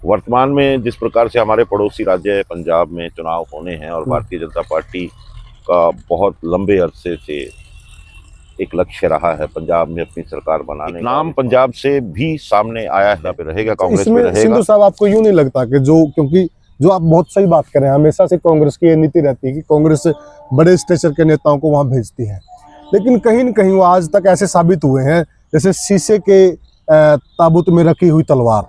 वर्तमान में जिस प्रकार से हमारे पड़ोसी राज्य पंजाब में चुनाव होने हैं और भारतीय जनता पार्टी का बहुत लंबे अरसे से एक लक्ष्य रहा है पंजाब में अपनी सरकार बनाने का, नाम पंजाब से भी सामने आया है, पे रहेगा, कांग्रेस में रहेगा। सिंधु साहब, आपको यूं नहीं लगता कि क्योंकि जो आप बहुत सही बात करें, हमेशा से कांग्रेस की ये नीति रहती है कि कांग्रेस बड़े स्टेचर के नेताओं को वहां भेजती है, लेकिन कहीं न कहीं वो आज तक ऐसे साबित हुए हैं जैसे शीशे के ताबूत में रखी हुई तलवार,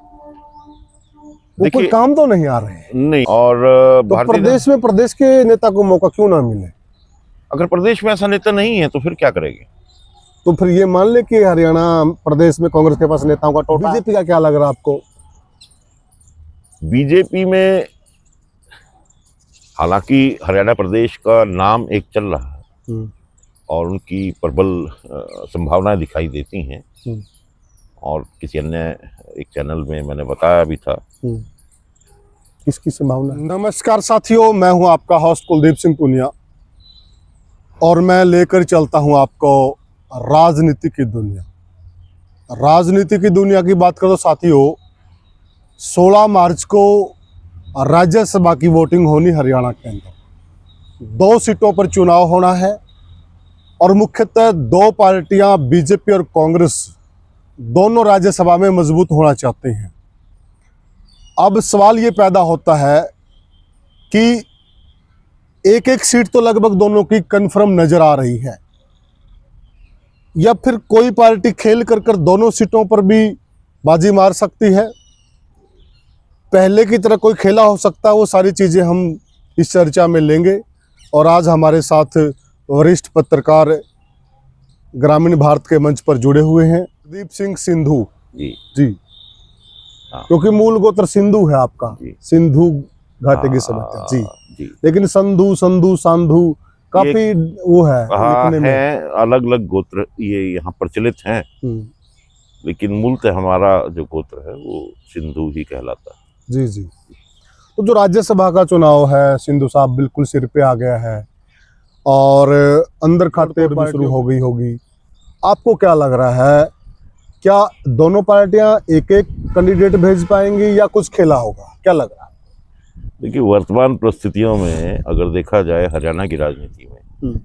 वो कोई काम तो नहीं आ रहे हैं। नहीं, और तो प्रदेश के नेता को मौका क्यों ना मिले? अगर प्रदेश में ऐसा नेता नहीं है तो फिर क्या करेंगे? तो फिर ये मान ले कि हरियाणा प्रदेश में कांग्रेस के पास नेताओं का टोटा। बीजेपी का क्या लग रहा है आपको? बीजेपी में हालांकि हरियाणा प्रदेश का नाम एक चल रहा है और उनकी प्रबल संभावनाएं दिखाई देती हैं, और किसी अन्य एक चैनल में मैंने बताया भी था। किसकी संभावना? नमस्कार साथियों, मैं हूं आपका होस्ट कुलदीप सिंह पुनिया और मैं लेकर चलता हूं आपको राजनीति की दुनिया। राजनीति की दुनिया की बात करो साथियों, 16 मार्च को राज्यसभा की वोटिंग होनी हरियाणा के अंदर। 2 सीटों पर चुनाव होना है और मुख्यतः 2 पार्टियां बीजेपी और कांग्रेस दोनों राज्यसभा में मजबूत होना चाहते हैं। अब सवाल ये पैदा होता है कि एक एक सीट तो लगभग दोनों की कंफर्म नजर आ रही है, या फिर कोई पार्टी खेल कर दोनों सीटों पर भी बाजी मार सकती है। पहले की तरह कोई खेला हो सकता है, वो सारी चीजें हम इस चर्चा में लेंगे। और आज हमारे साथ वरिष्ठ पत्रकार ग्रामीण भारत के मंच पर जुड़े हुए हैं प्रदीप सिंह सिंधु जी। क्योंकि मूल गोत्र सिंधु है आपका, सिंधु घाटी की सभ्यता जी। लेकिन संधु, संधु, सांधु काफी वो है, अलग अलग गोत्र ये यहाँ प्रचलित हैं, लेकिन मूलतः हमारा जो गोत्र है वो सिंधु ही कहलाता है। जी। तो जो राज्यसभा का चुनाव है सिंधु साहब, बिल्कुल सिर पे आ गया है और अंदर खाते भी शुरू हो गई होगी। आपको क्या लग रहा है, क्या दोनों पार्टियां एक एक कैंडिडेट भेज पाएंगी या कुछ खेला होगा? क्या लग रहा है? देखिए, वर्तमान परिस्थितियों में अगर देखा जाए हरियाणा की राजनीति में,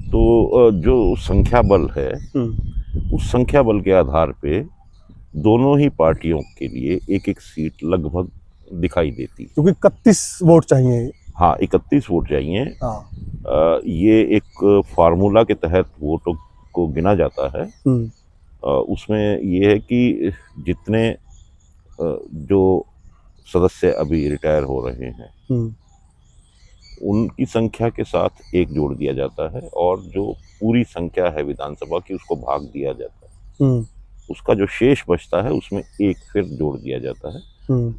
तो जो संख्या बल है उस संख्या बल के आधार पे दोनों ही पार्टियों के लिए एक एक सीट लगभग दिखाई देती है, क्योंकि 31 वोट चाहिए। हाँ, 31 वोट चाहिए। ये एक फार्मूला के तहत वोटों को गिना जाता है। उसमें ये है कि जितने जो सदस्य अभी रिटायर हो रहे हैं उनकी संख्या के साथ एक जोड़ दिया जाता है, और जो पूरी संख्या है विधानसभा की उसको भाग दिया जाता है। उसका जो शेष बचता है उसमें एक फिर जोड़ दिया जाता है।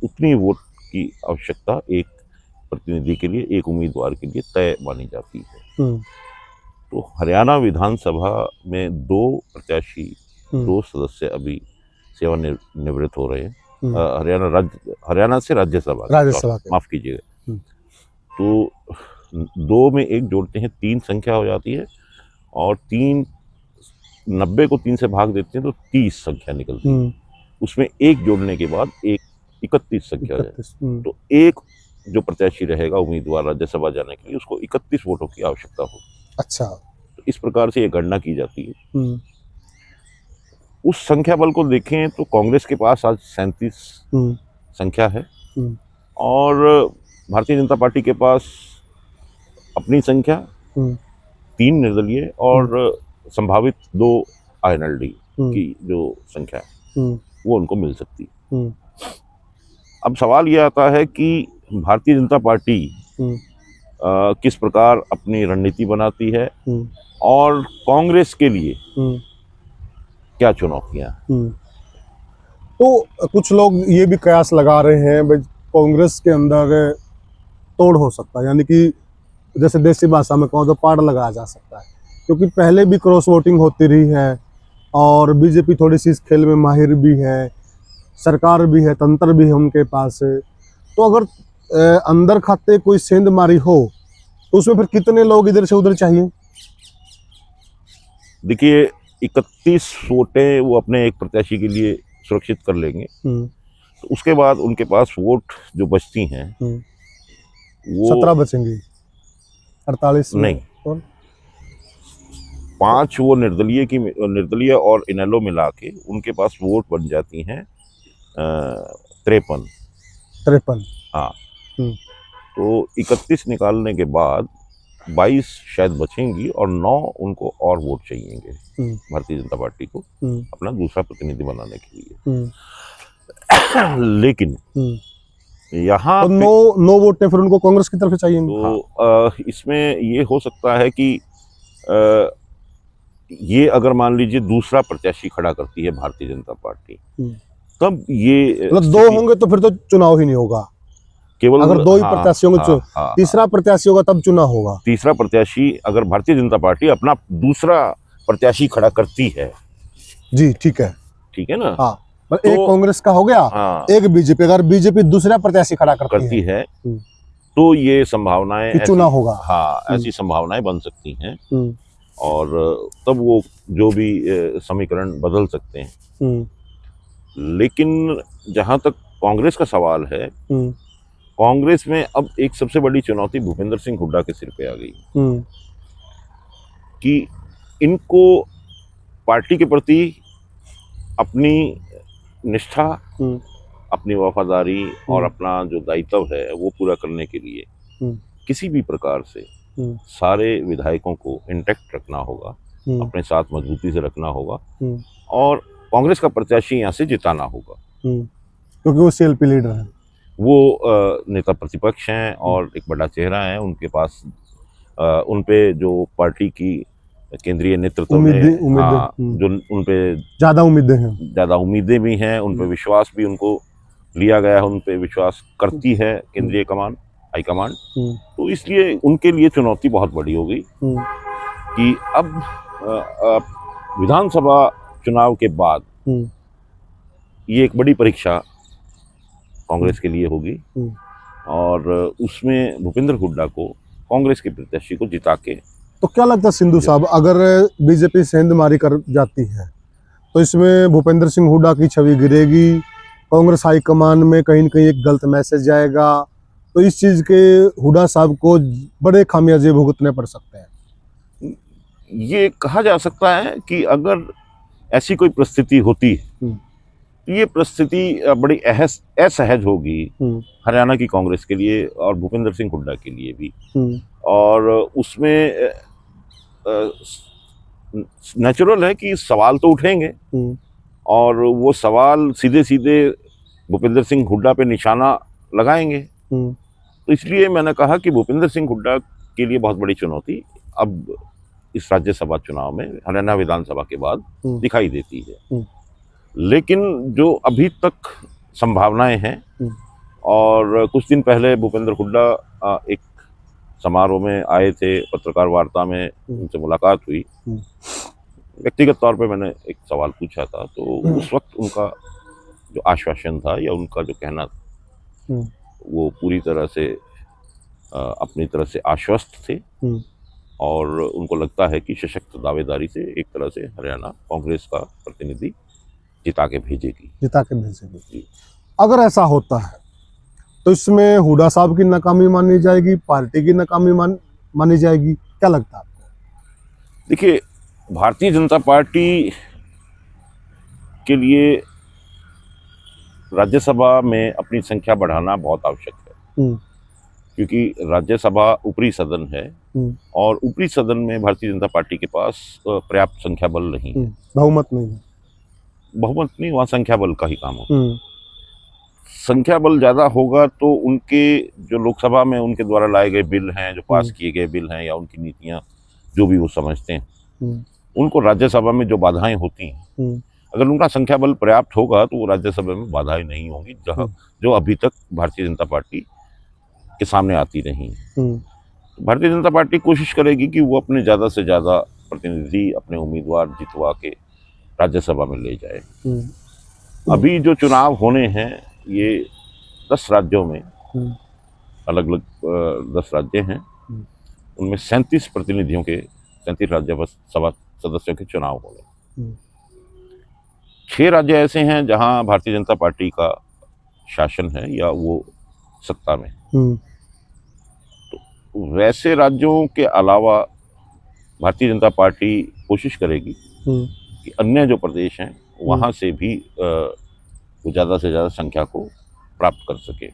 उतनी वोट की आवश्यकता एक प्रतिनिधि के लिए, एक उम्मीदवार के लिए तय मानी जाती है। तो हरियाणा विधानसभा में 2 प्रत्याशी, 2 सदस्य अभी सेवानिवृत्त हो रहे हैं। हरियाणा से राज्यसभा माफ कीजिएगा। तो 2 में 1 जोड़ते हैं, 3 संख्या हो जाती है, और 90 को 3 से भाग देते हैं तो 30 संख्या निकलती है। उसमें 1 जोड़ने के बाद 31 संख्या हो जाती है। तो एक जो प्रत्याशी रहेगा उम्मीदवार राज्यसभा जाने के लिए, उसको 31 वोटों की आवश्यकता होगी। अच्छा, तो इस प्रकार से ये गणना की जाती है। उस संख्या बल को देखें तो कांग्रेस के पास आज 37 संख्या है, और भारतीय जनता पार्टी के पास अपनी संख्या 3 निर्दलीय और संभावित 2 INLD की जो संख्या है वो उनको मिल सकती है। अब सवाल ये आता है कि भारतीय जनता पार्टी किस प्रकार अपनी रणनीति बनाती है और कांग्रेस के लिए क्या चुनौतियां। तो कुछ लोग ये भी कयास लगा रहे हैं भाई कांग्रेस के अंदर तोड़ हो सकता है, यानी कि जैसे देसी भाषा में कहूँ तो पाड़ लगाया जा सकता है, क्योंकि पहले भी क्रॉस वोटिंग होती रही है और बीजेपी थोड़ी सी इस खेल में माहिर भी है, सरकार भी है, तंत्र भी है उनके पास। तो अगर अंदर खाते कोई सेंध मारी हो तो उसमें फिर कितने लोग इधर से उधर चाहिए? देखिए, 31 वोटें वो अपने एक प्रत्याशी के लिए सुरक्षित कर लेंगे, तो उसके बाद उनके पास वोट जो बचती हैं वो 17 बचेंगी, 48 में नहीं, और 5 वो निर्दलीय और इनेलो मिला के उनके पास वोट बन जाती हैं 53। हाँ, तो 31 निकालने के बाद 22 शायद बचेंगी और 9 उनको और वोट चाहिएंगे भारतीय जनता पार्टी को अपना दूसरा प्रतिनिधि बनाने के लिए। लेकिन यहाँ तो नो वोट फिर उनको कांग्रेस की तरफ से चाहिए। तो इसमें ये हो सकता है कि ये अगर मान लीजिए दूसरा प्रत्याशी खड़ा करती है भारतीय जनता पार्टी, तब ये मतलब 2 होंगे तो फिर तो चुनाव ही नहीं होगा, केवल अगर 2 ही प्रत्याशी होंगे। तीसरा प्रत्याशी होगा तब चुनाव होगा। तीसरा प्रत्याशी अगर भारतीय जनता पार्टी अपना दूसरा प्रत्याशी खड़ा करती है, जी ठीक है ना। हाँ, तो एक कांग्रेस का हो गया, एक बीजेपी, अगर बीजेपी दूसरा प्रत्याशी खड़ा करती है तो ये संभावनाएं चुनाव होगा। हाँ, ऐसी संभावनाएं बन सकती हैं और तब वो जो भी समीकरण बदल सकते हैं। लेकिन जहां तक कांग्रेस का सवाल है, कांग्रेस में अब एक सबसे बड़ी चुनौती भूपेंद्र सिंह हुड्डा के सिर पे आ गई कि इनको पार्टी के प्रति अपनी निष्ठा, अपनी वफादारी और अपना जो दायित्व है वो पूरा करने के लिए किसी भी प्रकार से सारे विधायकों को इंटैक्ट रखना होगा, अपने साथ मजबूती से रखना होगा और कांग्रेस का प्रत्याशी यहाँ से जिताना होगा, क्योंकि वो सीएलपी लीडर है, वो नेता प्रतिपक्ष हैं और एक बड़ा चेहरा है। उनके पास उन पे जो पार्टी की केंद्रीय नेतृत्व में जो उन पे ज़्यादा उम्मीदें भी हैं, उन पे विश्वास भी उनको लिया गया है, उन पे विश्वास करती है केंद्रीय कमान, हाईकमान। तो इसलिए उनके लिए चुनौती बहुत बड़ी हो गई कि अब विधानसभा चुनाव के बाद ये एक बड़ी परीक्षा कांग्रेस के लिए होगी और उसमें भूपेंद्र हुड्डा को, कांग्रेस के प्रत्याशी को जिता के। तो क्या लगता है सिंधु साहब, अगर बीजेपी सेंधमारी कर जाती है तो इसमें भूपेंद्र सिंह हुड्डा की छवि गिरेगी, कांग्रेस हाईकमान में कहीं न कहीं एक गलत मैसेज जाएगा, तो इस चीज के हुड्डा साहब को बड़े खामियाजे भुगतने पड़ सकते हैं। ये कहा जा सकता है कि अगर ऐसी कोई परिस्थिति होती है, ये परिस्थिति बड़ी असहज होगी हरियाणा की कांग्रेस के लिए और भूपेंद्र सिंह हुड्डा के लिए भी, और उसमें नेचुरल है कि सवाल तो उठेंगे और वो सवाल सीधे सीधे भूपेंद्र सिंह हुड्डा पे निशाना लगाएंगे। तो इसलिए मैंने कहा कि भूपेंद्र सिंह हुड्डा के लिए बहुत बड़ी चुनौती अब इस राज्यसभा चुनाव में हरियाणा विधानसभा के बाद दिखाई देती है। लेकिन जो अभी तक संभावनाएं हैं, और कुछ दिन पहले भूपेंद्र हुड्डा एक समारोह में आए थे, पत्रकार वार्ता में उनसे मुलाकात हुई, व्यक्तिगत तौर पे मैंने एक सवाल पूछा था, तो उस वक्त उनका जो आश्वासन था या उनका जो कहना था वो पूरी तरह से अपनी तरफ से आश्वस्त थे और उनको लगता है कि सशक्त दावेदारी से एक तरह से हरियाणा कांग्रेस का प्रतिनिधि जिता के भेजेगी। अगर ऐसा होता है तो इसमें हुड्डा साहब की नाकामी मानी जाएगी, पार्टी की नाकामी मानी जाएगी, क्या लगता है आपको? देखिए, भारतीय जनता पार्टी के लिए राज्यसभा में अपनी संख्या बढ़ाना बहुत आवश्यक है, क्योंकि राज्यसभा ऊपरी सदन है और ऊपरी सदन में भारतीय जनता पार्टी के पास पर्याप्त संख्या बल नहीं है, बहुमत नहीं, वहाँ संख्या बल का ही काम होगा। संख्या बल ज़्यादा होगा तो उनके जो लोकसभा में उनके द्वारा लाए गए बिल हैं, जो पास किए गए बिल हैं या उनकी नीतियाँ जो भी वो समझते हैं, उनको राज्यसभा में जो बाधाएं होती हैं, अगर उनका संख्या बल पर्याप्त होगा तो वो राज्यसभा में बाधाएं नहीं होंगी, जो अभी तक भारतीय जनता पार्टी के सामने आती रही। भारतीय जनता पार्टी कोशिश करेगी कि वो अपने ज़्यादा से ज़्यादा प्रतिनिधि, अपने उम्मीदवार जितवा के राज्यसभा में ले जाए। अभी जो चुनाव होने हैं ये 10 राज्यों में, अलग अलग 10 राज्य हैं, उनमें 37 प्रतिनिधियों के, 37 राज्यसभा सदस्यों के चुनाव होंगे। 6 राज्य ऐसे हैं जहां भारतीय जनता पार्टी का शासन है या वो सत्ता में। तो वैसे राज्यों के अलावा भारतीय जनता पार्टी कोशिश करेगी कि अन्य जो प्रदेश हैं वहाँ से भी वो ज़्यादा से ज़्यादा संख्या को प्राप्त कर सके।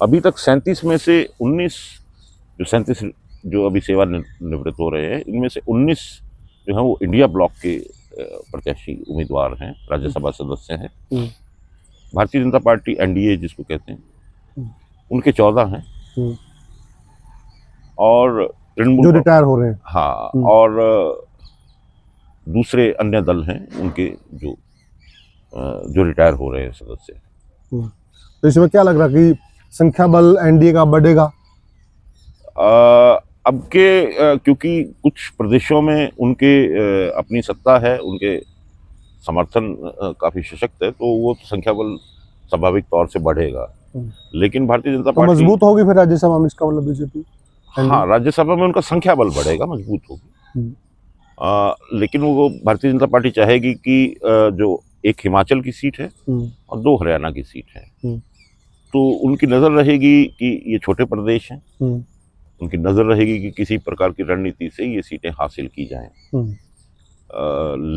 अभी तक 37 में से 19 जो अभी सेवानिवृत्त हो रहे हैं, इनमें से 19 जो है वो इंडिया ब्लॉक के प्रत्याशी उम्मीदवार हैं, राज्यसभा सदस्य हैं। भारतीय जनता पार्टी एनडीए जिसको कहते हैं, उनके 14 हैं और तृणमूल जो रिटायर हो रहे हैं। हाँ, और दूसरे अन्य दल हैं उनके जो रिटायर हो रहे हैं सदस्य। तो इसमें क्या लग रहा है कि संख्या बल एनडीए का बढ़ेगा? अब के क्योंकि कुछ प्रदेशों में उनके अपनी सत्ता है, उनके समर्थन काफी सशक्त है, तो वो संख्या बल स्वाभाविक तौर से बढ़ेगा। लेकिन भारतीय जनता पार्टी मजबूत होगी फिर राज्यसभा में, इसका मतलब बीजेपी? हाँ, राज्यसभा में उनका संख्या बल बढ़ेगा, मजबूत होगी। लेकिन वो भारतीय जनता पार्टी चाहेगी कि जो एक हिमाचल की सीट है और 2 हरियाणा की सीट है, तो उनकी नज़र रहेगी कि ये छोटे प्रदेश हैं, उनकी नज़र रहेगी कि किसी प्रकार की रणनीति से ये सीटें हासिल की जाएं।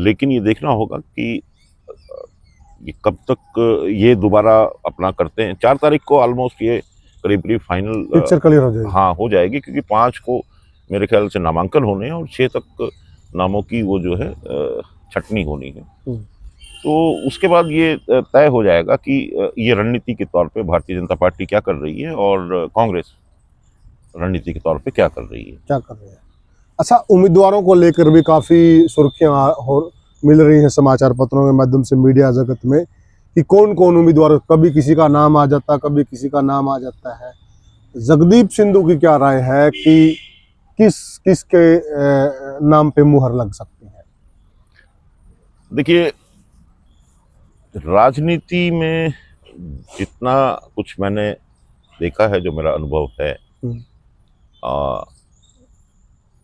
लेकिन ये देखना होगा कि ये कब तक ये दोबारा अपना करते हैं। 4 तारीख को ऑलमोस्ट ये करीब फाइनल पिक्चर क्लियर हो जाएगी। हाँ, हो जाएगी, क्योंकि 5 को मेरे ख्याल से नामांकन होने हैं और 6 तक नामों की वो जो है छटनी होनी है। तो उसके बाद ये तय हो जाएगा कि ये रणनीति के तौर पे भारतीय जनता पार्टी क्या कर रही है और कांग्रेस रणनीति के तौर पे क्या कर रही है। अच्छा, उम्मीदवारों को लेकर भी काफी सुर्खियां मिल रही हैं समाचार पत्रों के माध्यम से, मीडिया जगत में, कि कौन कौन उम्मीदवार, कभी किसी का नाम आ जाता, कभी किसी का नाम आ जाता है। जगदीप सिंधु की क्या राय है कि किसके नाम पे मुहर लग सकती है? देखिए, राजनीति में जितना कुछ मैंने देखा है, जो मेरा अनुभव है,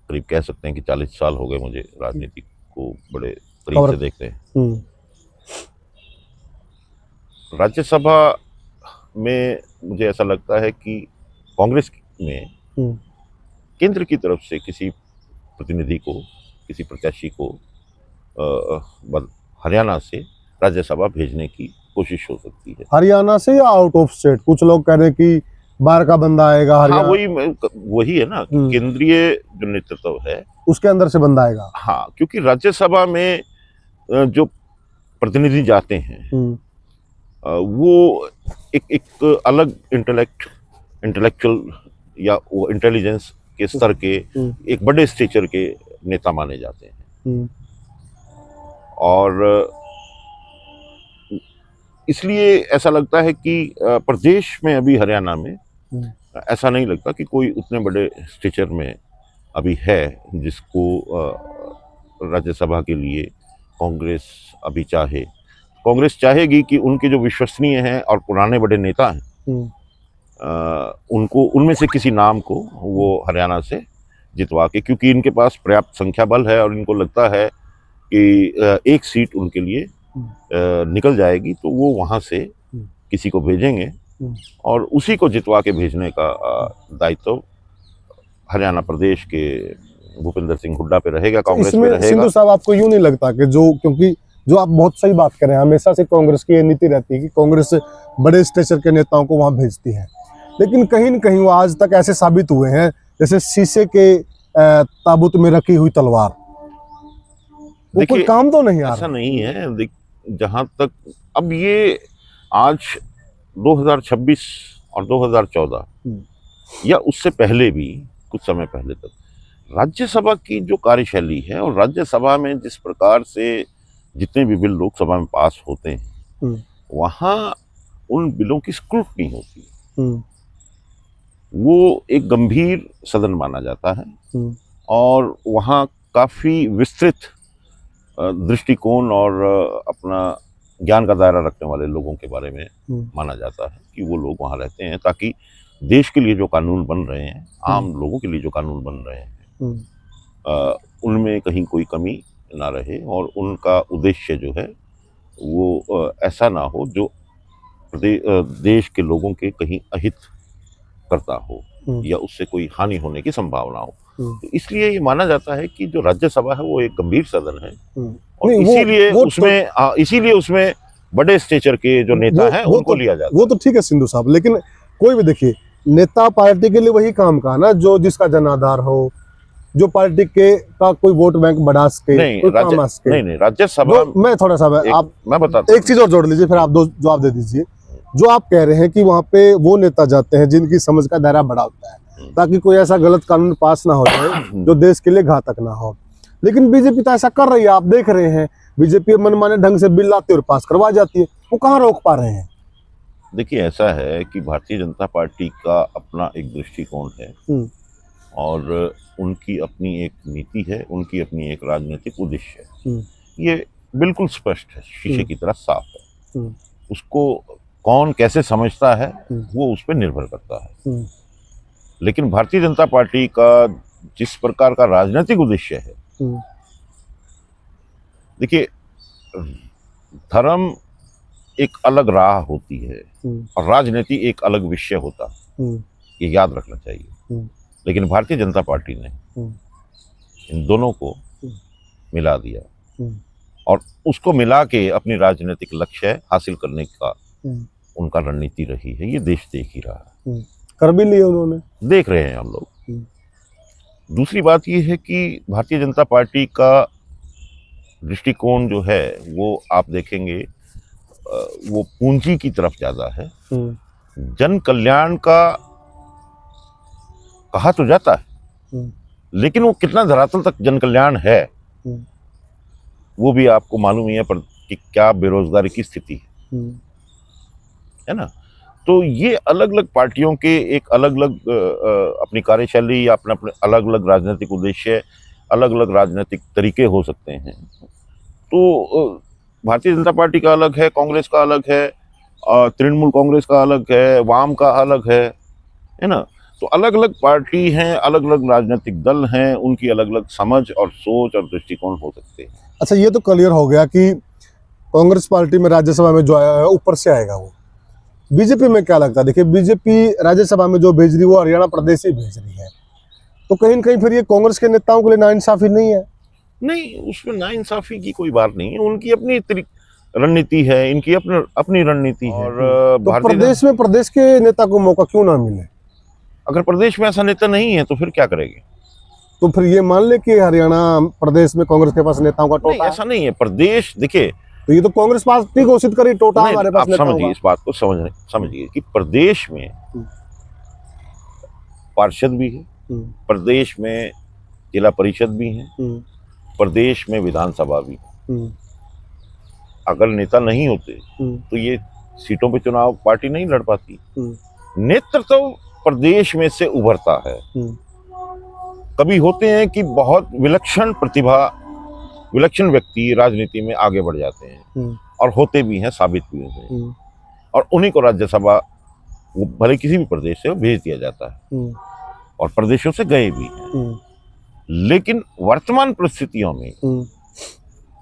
करीब कह सकते हैं कि 40 साल हो गए मुझे राजनीति को बड़े करीब से देखते हैं। राज्यसभा में मुझे ऐसा लगता है कि कांग्रेस में केंद्र की तरफ से किसी प्रतिनिधि को, किसी प्रत्याशी को हरियाणा से राज्यसभा भेजने की कोशिश हो सकती है। हरियाणा से या आउट ऑफ स्टेट? कुछ लोग कह रहे हैं कि बाहर का बंदा आएगा हरियाणा। हाँ, वही है ना, केंद्रीय जो नेतृत्व है उसके अंदर से बंदा आएगा। हाँ, क्योंकि राज्यसभा में जो प्रतिनिधि जाते हैं वो एक अलग इंटेलेक्चुअल या वो इंटेलिजेंस के स्तर के एक बड़े स्टेचर के नेता माने जाते हैं। और इसलिए ऐसा लगता है कि प्रदेश में अभी हरियाणा में ऐसा नहीं लगता कि कोई उतने बड़े स्टेचर में अभी है जिसको राज्यसभा के लिए कांग्रेस अभी चाहे। कांग्रेस चाहेगी कि उनके जो विश्वसनीय हैं और पुराने बड़े नेता हैं उनको, उनमें से किसी नाम को वो हरियाणा से जितवा के, क्योंकि इनके पास पर्याप्त संख्या बल है और इनको लगता है कि एक सीट उनके लिए निकल जाएगी, तो वो वहाँ से किसी को भेजेंगे और उसी को जितवा के भेजने का दायित्व हरियाणा प्रदेश के भूपेंद्र सिंह हुड्डा पे रहेगा, कांग्रेस पे रहेगा। सिंधु साहब, आपको यूं नहीं लगता कि क्योंकि जो आप बहुत सही बात करें, हमेशा से कांग्रेस की ये नीति रहती है कि कांग्रेस बड़े स्टेचर के नेताओं को वहां भेजती है, लेकिन कहीं न कहीं वो आज तक ऐसे साबित हुए हैं जैसे शीशे के ताबूत में रखी हुई तलवार, वो कोई काम तो नहीं आ रहा। ऐसा नहीं है। जहां तक अब ये आज 2026 और 2014 या उससे पहले भी कुछ समय पहले तक राज्यसभा की जो कार्यशैली है और राज्यसभा में जिस प्रकार से जितने भी बिल लोकसभा में पास होते हैं वहाँ उन बिलों की स्क्रूटनी होती है। वो एक गंभीर सदन माना जाता है और वहाँ काफ़ी विस्तृत दृष्टिकोण और अपना ज्ञान का दायरा रखने वाले लोगों के बारे में माना जाता है कि वो लोग वहाँ रहते हैं, ताकि देश के लिए जो कानून बन रहे हैं, आम लोगों के लिए जो कानून बन रहे हैं, उनमें कहीं कोई कमी ना रहे और उनका उद्देश्य जो है वो ऐसा ना हो जो देश के लोगों के कहीं अहित करता हो या उससे कोई हानि होने की संभावना हो। तो इसलिए ये माना जाता है कि जो राज्यसभा है वो एक गंभीर सदन है और इसीलिए उसमें बड़े स्टेचर के जो नेता हैं उनको लिया जाता है। वो तो ठीक है सिंधु साहब, लेकिन कोई भी देखिए नेता पार्टी के लिए वही काम का ना जो जिसका जनाधार हो, जो पार्टी के का कोई वोट बैंक बढ़ा सके, नहीं राज्यसभा। मैं थोड़ा सा मैं बताता एक चीज और जोड़ लीजिए, फिर आप दो जवाब दे दीजिए। जो आप कह रहे हैं कि वहां पे वो नेता जाते हैं जिनकी समझ का दायरा बड़ा होता है ताकि कोई ऐसा गलत कानून पास ना हो जाए जो देश के लिए घातक ना हो, लेकिन बीजेपी तो ऐसा कर रही है, आप देख रहे हैं। बीजेपी मनमाने ढंग से बिल लाती है और पास करवा जाती है, वो कहाँ रोक पा रहे हैं? देखिए ऐसा है कि भारतीय जनता पार्टी का अपना एक दृष्टिकोण है और उनकी अपनी एक नीति है, उनकी अपनी एक राजनीतिक उद्देश्य है। ये बिल्कुल स्पष्ट है, शीशे की तरह साफ है। उसको कौन कैसे समझता है वो उस पर निर्भर करता है। लेकिन भारतीय जनता पार्टी का जिस प्रकार का राजनीतिक उद्देश्य है, देखिए धर्म एक अलग राह होती है और राजनीति एक अलग विषय होता है, ये याद रखना चाहिए। लेकिन भारतीय जनता पार्टी ने इन दोनों को मिला दिया और उसको मिला के अपनी राजनीतिक लक्ष्य हासिल करने का उनका रणनीति रही है। ये देश देख ही रहा है, कर भी लिए उन्होंने, देख रहे हैं हम लोग। दूसरी बात ये है कि भारतीय जनता पार्टी का दृष्टिकोण जो है वो आप देखेंगे वो पूंजी की तरफ ज्यादा है। जन कल्याण का कहा तो जाता है, लेकिन वो कितना धरातल तक जन कल्याण है वो भी आपको मालूम ही है कि क्या बेरोजगारी की स्थिति है ना। तो ये अलग अलग पार्टियों के एक अलग अलग अपनी कार्यशैली या अपने अपने अलग अलग राजनीतिक उद्देश्य, अलग अलग राजनीतिक तरीके हो सकते हैं। तो भारतीय जनता पार्टी का अलग है, कांग्रेस का अलग है, तृणमूल कांग्रेस का अलग है, वाम का अलग है ना। तो अलग अलग पार्टी हैं, अलग अलग राजनीतिक दल हैं, उनकी अलग अलग समझ और सोच और दृष्टिकोण हो सकते हैं। अच्छा, ये तो क्लियर हो गया कि कांग्रेस पार्टी में राज्यसभा में जो आया है ऊपर से आएगा। वो बीजेपी में क्या लगता है? देखिए बीजेपी राज्यसभा में जो भेज रही है वो हरियाणा प्रदेश से भेज रही है, तो कहीं न कहीं फिर ये कांग्रेस के नेताओं के लिए नाइंसाफी नहीं है? नहीं, उसमें नाइंसाफी की कोई बात नहीं है। उनकी अपनी रणनीति है, इनकी अपनी रणनीति है। और तो प्रदेश के नेता को मौका क्यों ना मिले? अगर प्रदेश में ऐसा नेता नहीं है तो फिर क्या करेंगे? तो फिर ये मान ले कि हरियाणा प्रदेश में कांग्रेस के पास नेताओं का टोटा? ऐसा नहीं है। प्रदेश देखिए, तो ये तो कांग्रेस पार्टी घोषित करी टोटा हमारे पास। आप समझिए इस बात को, समझिए कि प्रदेश में पार्षद भी है, प्रदेश में जिला परिषद भी है, प्रदेश में विधानसभा भी है। अगर नेता नहीं होते तो ये सीटों पे चुनाव पार्टी नहीं लड़ पाती। नेतृत्व तो प्रदेश में से उभरता है। कभी होते हैं कि बहुत विलक्षण प्रतिभा, विलक्षण व्यक्ति राजनीति में आगे बढ़ जाते हैं और होते भी हैं, साबित भी हुए हैं, और उन्हीं को राज्यसभा भले किसी भी प्रदेश से भेज दिया जाता है और प्रदेशों से गए भी हैं। लेकिन वर्तमान परिस्थितियों में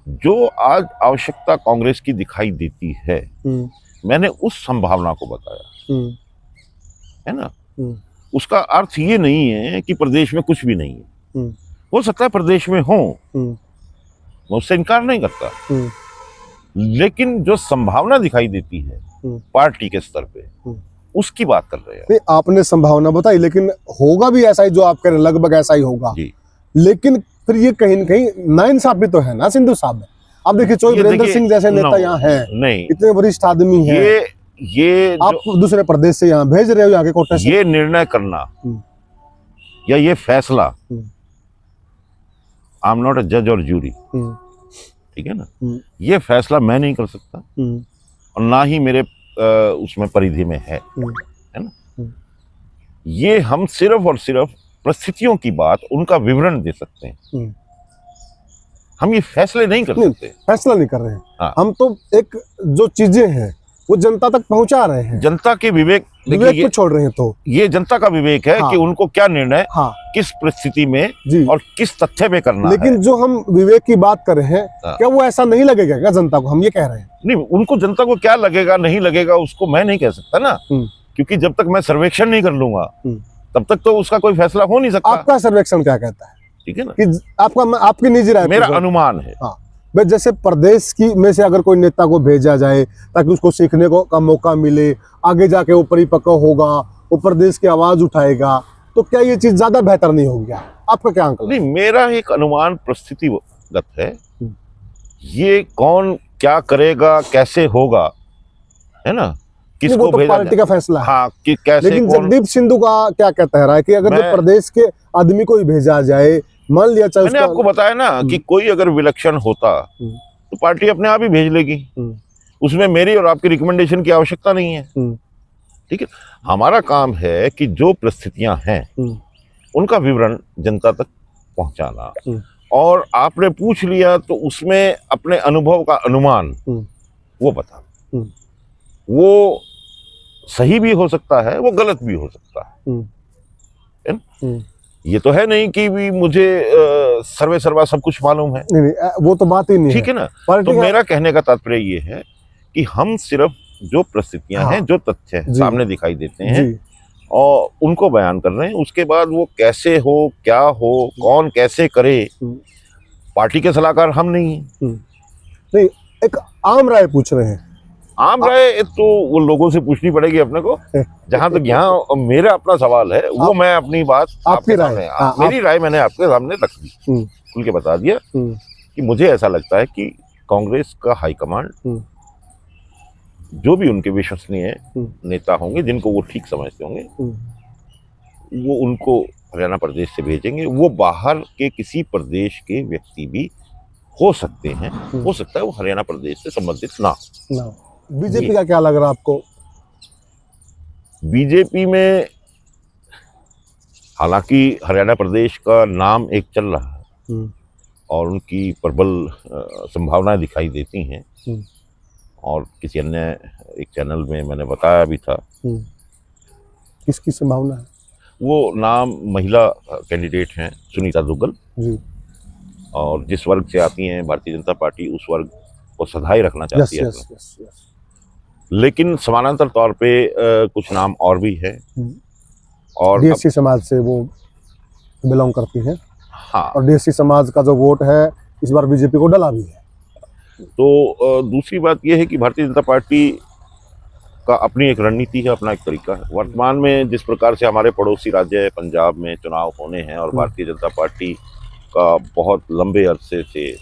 जो आज आवश्यकता कांग्रेस की दिखाई देती है, मैंने उस संभावना को बताया है ना। उसका अर्थ ये नहीं है कि प्रदेश में कुछ भी नहीं है। हो सकता है प्रदेश में हो, मैं उससे इनकार नहीं करता, लेकिन जो संभावना दिखाई देती है पार्टी के स्तर पे, उसकी बात कर रहे हैं। आपने संभावना बताई, लेकिन होगा भी ऐसा ही जो आप कह रहे हैं, लगभग ऐसा ही होगा जी। लेकिन फिर ये कहीं न कहीं नाइंसाफी तो है ना सिंधु साहब। आप देखिए चौधरी वीरेंद्र सिंह जैसे नेता यहाँ है, नहीं इतने वरिष्ठ आदमी है, ये आप दूसरे प्रदेश से यहाँ भेज रहे हो, यहाँ के कोटे से। ये निर्णय करना या ये फैसला, आई एम नॉट अ जज और जूरी, ठीक है ना। ये फैसला मैं नहीं कर सकता और ना ही मेरे उसमें परिधि में है ना। ये हम सिर्फ और सिर्फ परिस्थितियों की बात, उनका विवरण दे सकते हैं। हम ये फैसले नहीं कर सकते। फैसला नहीं कर रहे हैं। हाँ। हम तो एक जो चीजें हैं वो जनता तक पहुंचा रहे हैं, जनता के विवेक, विवेक देखिए पे छोड़ रहे हैं। तो ये जनता का विवेक है हाँ। कि उनको क्या निर्णय हाँ किस परिस्थिति में जी, और किस तथ्य पे करना लेकिन है। जो हम विवेक की बात कर रहे हैं, हाँ। क्या वो ऐसा नहीं लगेगा क्या जनता को? हम ये कह रहे हैं। नहीं, उनको जनता को क्या लगेगा नहीं लगेगा उसको मैं नहीं कह सकता ना, क्योंकि जब तक मैं सर्वेक्षण नहीं कर लूंगा तब तक तो उसका कोई फैसला हो नहीं सकता। आपका सर्वेक्षण क्या कहता है? ठीक है ना, कि आपकी निजी राय मेरा पूछ रहा हूं। अनुमान है। हाँ, भाई जैसे प्रदेश की में से अगर कोई नेता को भेजा जाए ताकि उसको सीखने को का मौका मिले, आगे जाके वो परिपक्व होगा, वो प्रदेश की आवाज उठाएगा, तो क्या ये चीज ज्यादा बेहतर नहीं होगी? आपका क्या अंकल? नहीं, मेरा एक अनुमान परिस्थितिगत है। ये कौन क्या करेगा, कैसे होगा, है ना, किसको तो भेजा पार्टी का फैसला है। हाँ, कि कैसे लेकिन कौन। जगदीप सिंधु का क्या कहता है राय कि अगर जो प्रदेश के आदमी को ही भेजा जाए, मान लिया चाहे मैंने आपको बताया ना कि कोई अगर विलक्षण होता तो पार्टी अपने आप ही भेज लेगी, उसमें मेरी और आपकी रिकमेंडेशन की आवश्यकता नहीं है। ठीक है, हमारा काम है कि जो परिस्थितियां हैं उनका विवरण जनता तक पहुंचाना, और आपने पूछ लिया तो उसमें अपने अनुभव का अनुमान वो बताना। वो सही भी हो सकता है, वो गलत भी हो सकता है ना? ये तो है नहीं कि भी मुझे सर्वे सर्वा सब कुछ मालूम है। नहीं, वो तो बात ही नहीं। ठीक है ना, तो मेरा कहने का तात्पर्य ये है कि हम सिर्फ जो परिस्थितियां हैं, जो तथ्य सामने दिखाई देते हैं और उनको बयान कर रहे हैं। उसके बाद वो कैसे हो, क्या हो, कौन कैसे करे, पार्टी के सलाहकार हम नहीं नहीं, एक आम राय पूछ रहे हैं। आम राय तो वो लोगों से पूछनी पड़ेगी अपने को। जहां तक यहाँ मेरा अपना सवाल है वो मैं अपनी बात आपकी राय, मेरी राय मैंने आपके सामने रख दी, खुल के बता दिया कि मुझे ऐसा लगता है कि कांग्रेस का हाईकमांड जो भी उनके विश्वसनीय नेता होंगे, जिनको वो ठीक समझते होंगे, वो उनको हरियाणा प्रदेश से भेजेंगे। वो बाहर के किसी प्रदेश के व्यक्ति भी हो सकते हैं, हो सकता है वो हरियाणा प्रदेश से संबंधित ना। बीजेपी का क्या लग रहा है आपको? बीजेपी में हालांकि हरियाणा प्रदेश का नाम एक चल रहा है और उनकी प्रबल संभावनाएं दिखाई देती हैं, और किसी अन्य एक चैनल में मैंने बताया भी था। किसकी संभावना है? वो नाम महिला कैंडिडेट हैं सुनीता दुग्गल जी, और जिस वर्ग से आती हैं भारतीय जनता पार्टी उस वर्ग को सधाई रखना चाहती है। लेकिन समानांतर तौर पे कुछ नाम और भी है, और डीएससी समाज से वो बिलोंग करती हैं। हाँ, और डीएससी समाज का जो वोट है इस बार बीजेपी को डला भी है। तो दूसरी बात यह है कि भारतीय जनता पार्टी का अपनी एक रणनीति है, अपना एक तरीका है। वर्तमान में जिस प्रकार से हमारे पड़ोसी राज्य पंजाब में चुनाव होने हैं और भारतीय जनता पार्टी का बहुत लंबे अरसे से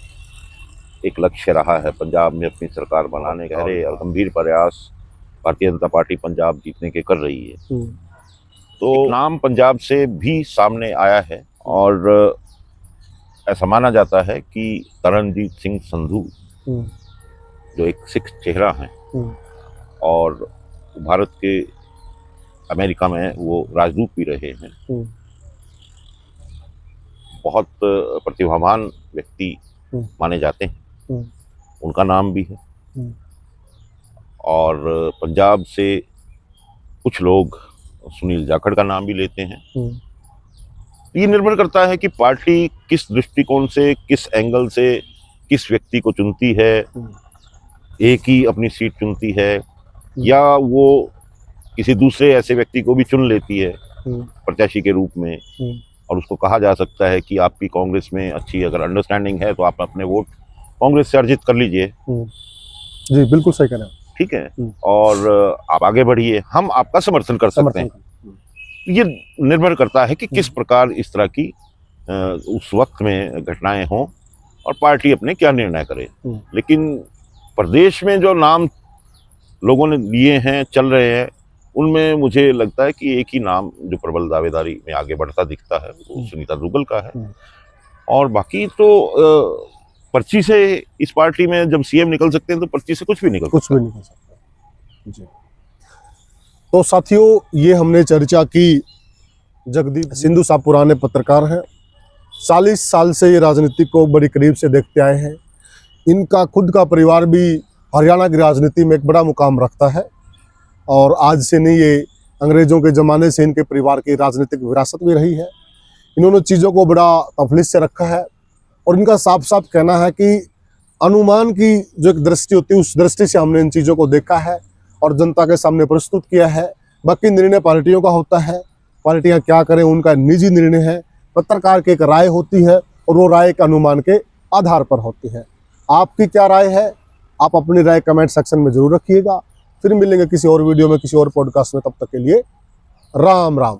एक लक्ष्य रहा है पंजाब में अपनी सरकार बनाने का, और गंभीर प्रयास भारतीय जनता पार्टी पंजाब जीतने के कर रही है। तो नाम पंजाब से भी सामने आया है, और ऐसा माना जाता है कि तरनजीत सिंह संधू जो एक सिख चेहरा हैं और भारत के अमेरिका में वो राजदूत भी रहे हैं, बहुत प्रतिभावान व्यक्ति माने जाते हैं, उनका नाम भी है। और पंजाब से कुछ लोग सुनील जाखड़ का नाम भी लेते हैं। ये निर्भर करता है कि पार्टी किस दृष्टिकोण से, किस एंगल से किस व्यक्ति को चुनती है, एक ही अपनी सीट चुनती है या वो किसी दूसरे ऐसे व्यक्ति को भी चुन लेती है प्रत्याशी के रूप में, और उसको कहा जा सकता है कि आपकी कांग्रेस में अच्छी अगर अंडरस्टैंडिंग है तो आप अपने वोट कांग्रेस से अर्जित कर लीजिए। जी बिल्कुल सही कह रहे हैं, ठीक है, और आप आगे बढ़िए, हम आपका समर्थन कर सकते हैं। ये निर्भर करता है कि किस प्रकार इस तरह की उस वक्त में घटनाएं हों और पार्टी अपने क्या निर्णय करे। लेकिन प्रदेश में जो नाम लोगों ने लिए हैं, चल रहे हैं, उनमें मुझे लगता है कि एक ही नाम जो प्रबल दावेदारी में आगे बढ़ता दिखता है वो सुनीता दुग्गल का है। और बाकी तो पर्ची से इस पार्टी में जब सीएम निकल सकते हैं तो पर्ची से कुछ भी निकल सकता जी। तो साथियों, ये हमने चर्चा की। जगदीप सिंधु साहब पुराने पत्रकार हैं, 40 साल से ये राजनीति को बड़ी करीब से देखते आए हैं। इनका खुद का परिवार भी हरियाणा की राजनीति में एक बड़ा मुकाम रखता है। और आज से नहीं, ये अंग्रेज़ों के ज़माने से इनके परिवार की राजनीतिक विरासत भी रही है। इन्होंने चीज़ों को बड़ा तफलीस से रखा है और इनका साफ साफ कहना है कि अनुमान की जो एक दृष्टि होती है, उस दृष्टि से हमने इन चीज़ों को देखा है और जनता के सामने प्रस्तुत किया है। बाकी निर्णय पार्टियों का होता है, पार्टियां क्या करें उनका निजी निर्णय है। पत्रकार की एक राय होती है और वो राय के अनुमान के आधार पर होती है। आपकी क्या राय है? आप अपनी राय कमेंट सेक्शन में जरूर रखिएगा। फिर मिलेंगे किसी और वीडियो में, किसी और पॉडकास्ट में। तब तक के लिए राम राम।